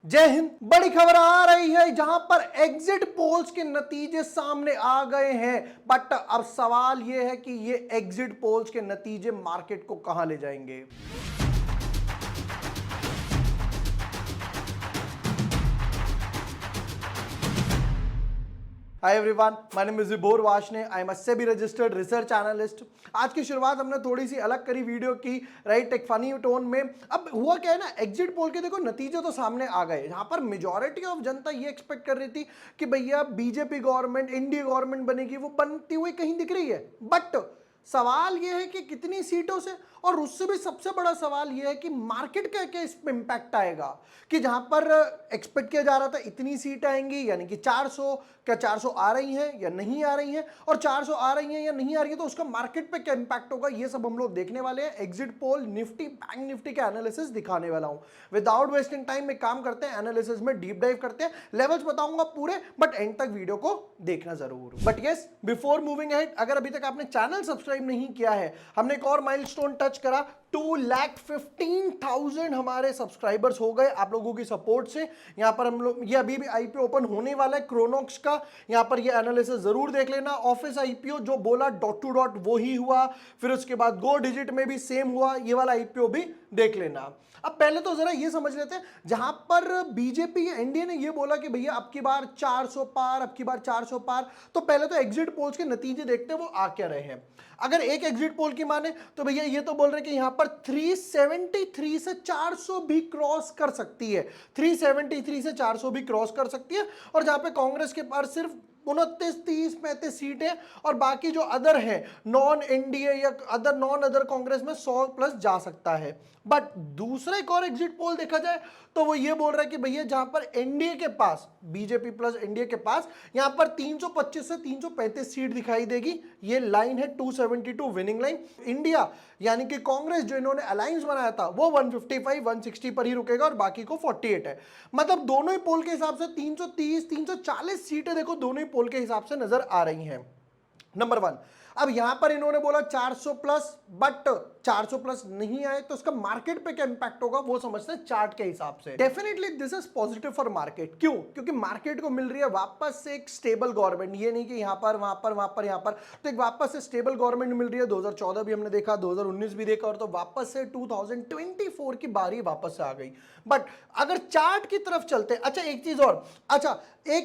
जय हिंद। बड़ी खबर आ रही है जहां पर एग्जिट पोल्स के नतीजे सामने आ गए हैं। बट अब सवाल यह है कि ये एग्जिट पोल्स के नतीजे मार्केट को कहां ले जाएंगे। Hi everyone, my name is Vibhor Varshney. I am a SEBI registered research analyst. आज की शुरुआत हमने थोड़ी सी अलग करी वीडियो की, राइट, एक फनी टोन में। अब हुआ क्या है ना, एग्जिट पोल के देखो नतीजे तो सामने आ गए, जहां पर मेजॉरिटी ऑफ जनता ये एक्सपेक्ट कर रही थी कि भैया बीजेपी गवर्नमेंट, एनडीए गवर्नमेंट बनेगी, वो बनती हुई कहीं दिख रही है। बट सवाल यह है कि कितनी सीटों से, और उससे भी सबसे बड़ा सवाल यह है कि मार्केट का क्या इस पे इंपैक्ट आएगा। कि जहां पर एक्सपेक्ट किया जा रहा था इतनी सीट आएंगी, यानी कि 400, क्या 400 आ रही हैं या नहीं आ रही हैं, और 400 आ रही हैं या नहीं आ रही है तो उसका मार्केट पे क्या इंपैक्ट होगा, ये सब हम लोग देखने वाले हैं। Exit poll, Nifty, bank Nifty के एनालिसिस दिखाने वाला हूं। विदाउट वेस्टिंग टाइम एक काम करते हैं, एनालिसिस में डीप डाइव करते हैं। लेवल्स बताऊंगा पूरे, बट एंड तक वीडियो को देखना जरूर। But yes, before moving ahead, अगर अभी तक आपने चैनल सब्सक्राइब नहीं किया है, हमने एक और माइलस्टोन टच करा, 2,15,000 हमारे सब्सक्राइबर्स हो गए आप लोगों की सपोर्ट से। यहां पर हम लोग, ये अभी भी आईपीओ ओपन होने वाला है क्रोनॉक्स का, यहां पर ये एनालिसिस जरूर देख लेना। ऑफिस आईपीओ जो बोला डॉट टू डॉट वो ही हुआ, फिर उसके बाद गो डिजिट में भी सेम हुआ, ये वाला आईपीओ भी देख लेना। अब पहले तो जरा ये समझ लेते हैं, जहां पर बीजेपी या एनडीए ने ये बोला कि भैया अब की बार 400 पार, अब की बार 400 पार, तो पहले तो एग्जिट पोल्स के नतीजे देखते हैं वो आ क्या रहे हैं। अगर एक एग्जिट पोल की माने तो भैया ये तो बोल रहे हैं कि यहां पर 373 से 400 भी क्रॉस कर सकती है, 373 से 400 भी क्रॉस कर सकती है। और जहां पे कांग्रेस के पास सिर्फ 29, 30, 35 सीटें, और बाकी जो अदर है नॉन एनडीए या अदर नॉन अदर कांग्रेस में 100 प्लस जा सकता है। बट दूसरा एक और एग्जिट पोल देखा जाए तो वो ये बोल रहा है कि भैया जहां पर एनडीए के पास, बीजेपी प्लस एनडीए के पास यहां पर 325 से 335 सीट दिखाई देगी। ये लाइन है 272 विनिंग लाइन। इंडिया यानी कि कांग्रेस जो इन्होंने अलायंस बनाया था वो 155, 160 पर ही रुकेगा और बाकी को 48 है। मतलब दोनों ही पोल के हिसाब से 330, 340 सीटें देखो दोनों ही पोल के हिसाब से नजर आ रही हैं। नंबर वन, अब यहां पर इन्होंने बोला 400 प्लस, बट 400 प्लस नहीं आए तो उसका मार्केट पे क्या इंपैक्ट होगा वो समझते हैं चार्ट के हिसाब से। Definitely this is positive for market. क्यों? क्योंकि मार्केट को मिल रही है वापस से एक स्टेबल गवर्नमेंट। ये नहीं कि यहां पर वहां पर वहां पर यहां पर, तो एक वापस से स्टेबल गवर्नमेंट मिल रही है। 2014 भी हमने देखा, 2019 भी देखा, और तो वापस से 2024 की बारी वापस से आ गई। बट अगर चार्ट की तरफ चलते, अच्छा एक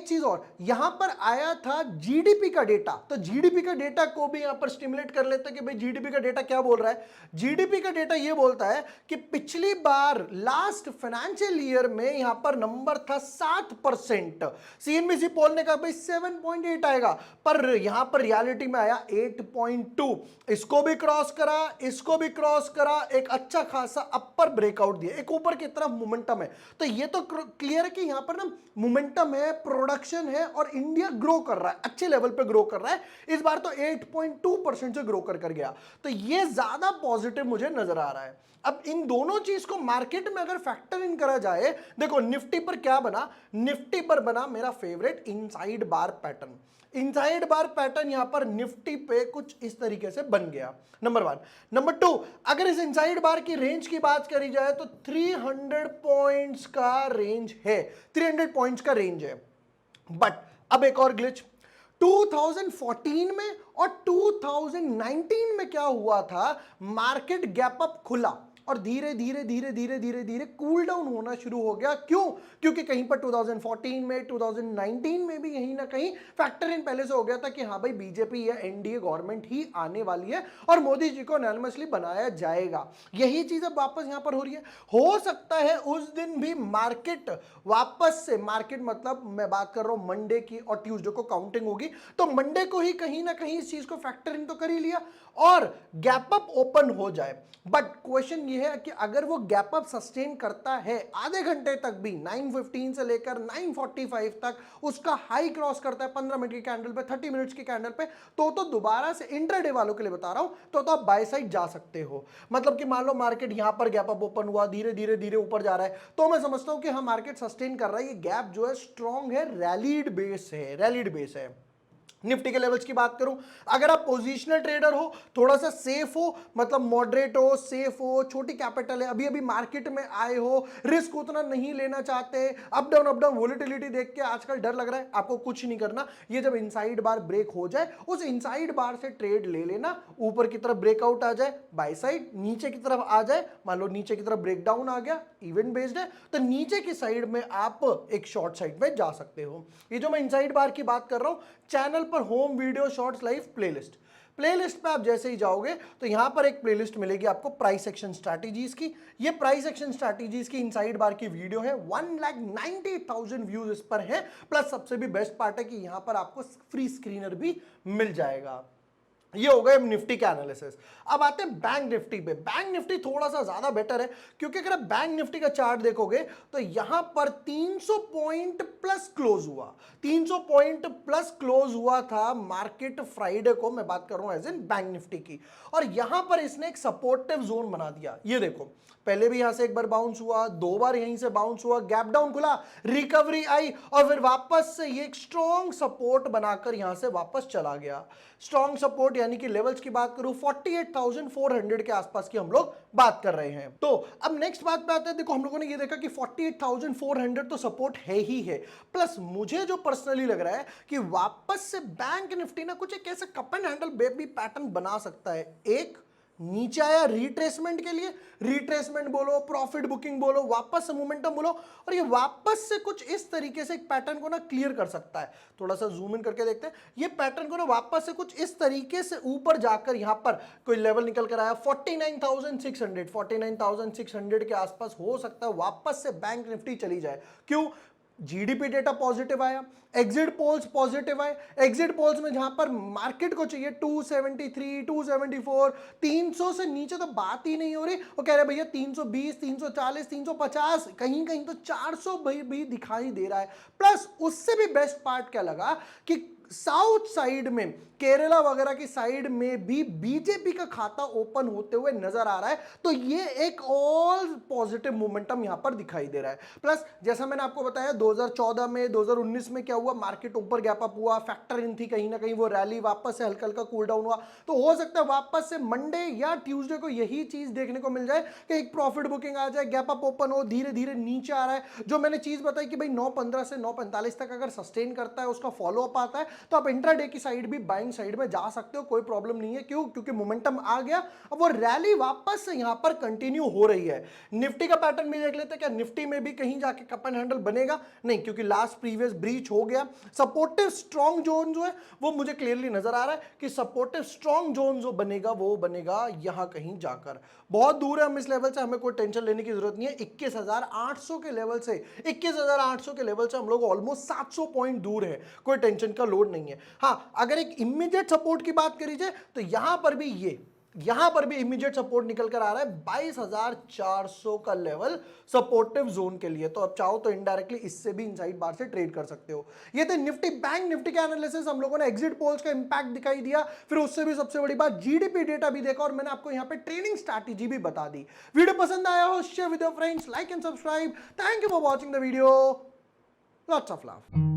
चीज और, यहां पर आया था जीडीपी का डेटा, तो जीडीपी का डेटा को भी यहां पर स्टिमुलेट कर लेते हैं कि भाई जीडीपी का डेटा क्या बोल रहा है। जीडीपी का डेटा यह बोलता है कि पिछली बार लास्ट फाइनेंशियल ईयर में यहां पर नंबर था 7%। सीएनबीसी पोल ने कहा भाई 7.8 आएगा, पर यहां पर रियलिटी में आया 8.2। इसको भी क्रॉस करा, इसको भी क्रॉस करा, एक अच्छा खासा अपर ब्रेकआउट दिया, एक ऊपर की तरफ मोमेंटम है। तो यह तो क्लियर है कि यहां पर ना मोमेंटम है, प्रोडक्शन है, और इंडिया ग्रो कर रहा है, अच्छे लेवल पे ग्रो कर रहा है। इस बार तो 8.2% से ग्रो कर गया, तो यह ज्यादा पॉजिटिव मुझे नजर आ रहा है। अब इन दोनों चीज को मार्केट में अगर फैक्टर इन करा जाए, देखो निफ्टी पर क्या बना, निफ्टी पर बना मेरा फेवरेट इनसाइड बार पैटर्न। इनसाइड बार पैटर्न यहां पर निफ्टी पे कुछ इस तरीके से बन गया, नंबर वन। नंबर टू, अगर इस इनसाइड बार की रेंज की बात करी जाए तो 300 पॉइंट्स का रेंज है, 300 पॉइंट्स का रेंज है। बट अब एक और ग्लिच, 2014 में और 2019 में क्या हुआ था, मार्केट गैप अप खुला और धीरे धीरे धीरे धीरे धीरे धीरे कूल डाउन होना शुरू हो गया। क्यों? क्योंकि कहीं पर 2014 में, 2019 में भी कहीं ना कहीं फैक्टर इन पहले से हो गया था कि हाँ भाई बीजेपी या एनडीए गवर्नमेंट ही आने वाली है और मोदी जी को एनॉनिमसली बनाया जाएगा। यही चीज अब वापस यहां पर हो रही है। हो सकता है उस दिन भी मार्केट वापस से, मार्केट मतलब मैं बात कर रहा हूं मंडे की, और ट्यूसडे को काउंटिंग होगी, तो मंडे को ही कहीं ना कहीं इस चीज को फैक्टर इन तो कर ही लिया और गैप अप ओपन हो जाए। बट क्वेश्चन ये है कि अगर वो गैप अप सस्टेन करता है आधे घंटे तक भी, 9:15 से लेकर 9:45 तक उसका हाई क्रॉस करता है 15 मिनट की कैंडल पे, 30 मिनट्स की कैंडल पे, तो दोबारा से इंट्राडे वालों के लिए बता रहा हूं, तो आप बाय साइड जा सकते हो। मतलब कि मान लो मार्केट यहां पर गैप अप ओपन हुआ, धीरे धीरे धीरे ऊपर जा रहा है, तो मैं समझता हूं कि हाँ मार्केट सस्टेन कर रहा है। ये गैप जो है स्ट्रॉन्ग है, रैलीड बेस है, रैलीड बेस है। निफ्टी के लेवल्स की बात करूं, अगर आप पोजिशनल ट्रेडर हो, थोड़ा सा सेफ हो, मतलब मॉडरेट हो, सेफ हो, छोटी कैपिटल है, अभी अभी मार्केट में आए हो, रिस्क उतना नहीं लेना चाहते, अप डाउन वोलेटिलिटी देख के आजकल डर लग रहा है, आपको कुछ नहीं करना। ये जब इनसाइड बार ब्रेक हो जाए, उस इनसाइड बार से ट्रेड ले लेना। ऊपर की तरफ ब्रेकआउट आ जाए बाय साइड, नीचे की तरफ आ जाए, मान लो नीचे की तरफ ब्रेकडाउन आ गया, इवेंट बेस्ड है, तो नीचे की साइड में आप एक शॉर्ट साइड में जा सकते हो। ये जो मैं इनसाइड बार की बात कर रहा हूं, चैनल पर home video shorts live playlist पे आप जैसे ही जाओगे तो यहां पर एक प्लेलिस्ट मिलेगी आपको प्राइस एक्शन स्ट्रैटेजीज की। ये प्राइस एक्शन स्ट्रैटेजीज की इनसाइड बार की वीडियो है, 1,90,000 व्यूज इस पर है। प्लस सबसे भी बेस्ट पार्ट है कि यहां पर आपको फ्री स्क्रीनर भी मिल जाएगा। ये हो गए निफ्टी के एनालिसिस। अब आते हैं बैंक निफ्टी पे। बैंक निफ्टी थोड़ा सा ज्यादा बेटर है, क्योंकि अगर आप बैंक निफ्टी का चार्ट देखोगे तो यहां पर 300 पॉइंट प्लस क्लोज हुआ, 300 पॉइंट प्लस क्लोज हुआ था मार्केट फ्राइडे को, मैं बात कर रहा हूं एज इन बैंक निफ्टी की। और यहां पर इसने एक सपोर्टिव जोन बना दिया। ये देखो, पहले भी यहां से एक बार बाउंस हुआ, दो बार यहीं से बाउंस हुआ, गैप डाउन खुला, रिकवरी आई और फिर वापस से ये एक स्ट्रॉन्ग सपोर्ट बनाकर यहां से वापस चला गया। स्ट्रॉन्ग सपोर्ट यानी कि लेवल्स की बात करूं 48,400 के आसपास की हम लोग बात कर रहे हैं। तो अब नेक्स्ट बात पे आते हैं। देखो, हम लोगों ने ये देखा कि 48,400 तो सपोर्ट है ही है, प्लस मुझे जो पर्सनली लग रहा है कि वापस से बैंक निफ्टी ना कुछ एक ऐसा cup and handle baby pattern बना सकता है। एक नीचे आया रिट्रेसमेंट के लिए, रिट्रेसमेंट बोलो, प्रॉफिट बुकिंग बोलो, वापस से मोमेंटम बोलो, और ये वापस से कुछ इस तरीके से एक पैटर्न को ना क्लियर कर सकता है। थोड़ा सा जूम इन करके देखते हैं। ये पैटर्न को ना वापस से कुछ इस तरीके से ऊपर जाकर यहां पर कोई लेवल निकल कर आया 49,600 के आसपास हो सकता है वापस से बैंक निफ्टी चली जाए। क्यों? जीडीपी डेटा पॉजिटिव आया, एग्जिट पोल्स पॉजिटिव आए। एग्जिट पोल्स में जहां पर मार्केट को चाहिए 273, 274, 300 से नीचे तो बात ही नहीं हो रही। वो कह रहे भैया 320, 340, 350, कहीं कहीं तो 400 भी दिखाई दे रहा है। प्लस उससे भी बेस्ट पार्ट क्या लगा कि साउथ साइड में, केरला वगैरह की साइड में भी बीजेपी का खाता ओपन होते हुए नजर आ रहा है। तो ये एक ऑल पॉजिटिव मोमेंटम यहां पर दिखाई दे रहा है। प्लस जैसा मैंने आपको बताया 2014 में, 2019 में क्या हुआ, मार्केट ऊपर गैप अप हुआ, फैक्टर इन थी कहीं ना कहीं, वो रैली वापस से हल्का हल्का कूल डाउन हुआ। तो हो सकता है वापस से मंडे या ट्यूसडे को यही चीज देखने को मिल जाए कि एक प्रॉफिट बुकिंग आ जाए, गैप अप ओपन हो, धीरे धीरे नीचे आ रहा है। जो मैंने चीज बताई कि भाई 9.15 से 9.45 तक अगर सस्टेन करता है, उसका फॉलो अप आता है, तो आप इंट्राडे की साइड भी बाइंग साइड में जा सकते हो, कोई प्रॉब्लम नहीं है। क्यों? क्योंकि मोमेंटम आ गया। अब वो रैली वापस से यहां पर कंटिन्यू हो रही है। निफ्टी का पैटर्न भी देख लेते हैं, क्या निफ्टी में भी कहीं जाके कप एंड हैंडल बनेगा? नहीं, क्योंकि लास्ट प्रीवियस ब्रीच हो गया। सपोर्टिव स्ट्रॉन्ग जोन जो है वो मुझे क्लियरली नजर आ रहा है कि सपोर्टिव स्ट्रॉन्ग जोन जो बनेगा वो बनेगा यहां कहीं जाकर। बहुत दूर है हम इस लेवल से, हमें कोई टेंशन लेने की जरूरत नहीं है। 21,800 के लेवल से, 21,800 के लेवल से हम लोग ऑलमोस्ट 700 पॉइंट दूर है, कोई टेंशन का लोड नहीं है। हाँ, अगर एक इमीडिएट सपोर्ट की बात करी जाए तो यहां पर भी इमीडिएट सपोर्ट निकल कर आ रहा है 22,400 का लेवल सपोर्टिव जोन के लिए। तो अब चाहो तो इनडायरेक्टली इससे भी इनसाइड बार से ट्रेड कर सकते हो। ये थे निफ्टी बैंक निफ्टी के एनालिसिस। हम लोगों ने एग्जिट पोल्स का इंपैक्ट दिखाई दिया, फिर उससे भी सबसे बड़ी बात जीडीपी डेटा भी देखा, और मैंने आपको यहां पे ट्रेडिंग स्ट्रैटेजी भी बता दी। वीडियो पसंद आया हो, share with your friends, like and subscribe. Thank you for watching the video. Lots of love.